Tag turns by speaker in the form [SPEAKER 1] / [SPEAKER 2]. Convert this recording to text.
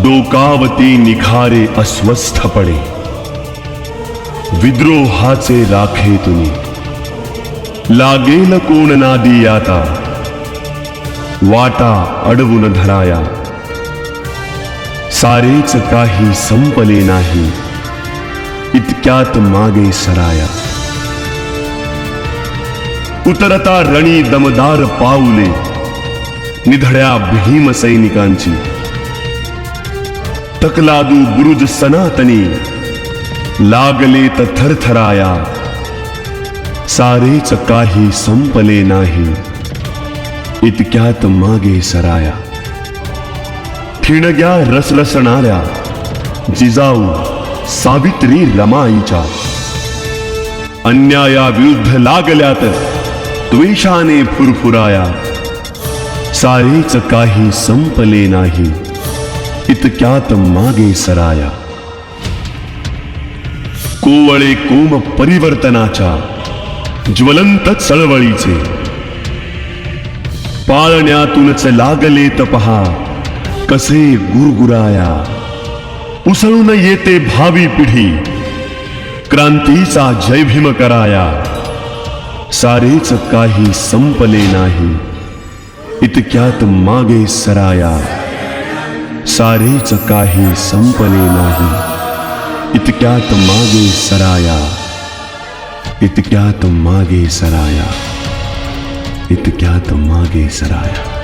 [SPEAKER 1] डोकावती निखारे अस्वस्थपणे, विद्रोहाचे राखे तुनी. लागेल कोण नादी आता, वाटा अडवून धराया. सारेच काही संपले नाही, इतक्यात मागे सराया. उतरता रणी दमदार पाऊले, निधड्या भीम सैनिकांची. तकलादू बुरुज सनातनी, लागलेत थरथराया. सारेच काही संपले नाही, इतक्यात मागे सराया. ठिणग्या रसरसणाऱ्या जिजाऊ सावित्री रमाईच्या, अन्यायाविरुद्ध लागल्यात द्वेषाने फुरफुराया. सारेच काही संपले नाही, इतक्यात मागे सराया. कोवळे कोम परिवर्तनाच्या ज्वलंत चळवळीचे, पाळण्यातूनच लागलेत पहा कसे गुरगुराया. उसळून येते भावी पिढी, क्रांतीचा जय भीम कराया. सारेच काही संपले नाही, इतक्यात मागे सराया. सारेच काही संपले नाही, इतक्यात मागे सराया. इतक्यात मागे सराया. इतक्यात मागे सराया.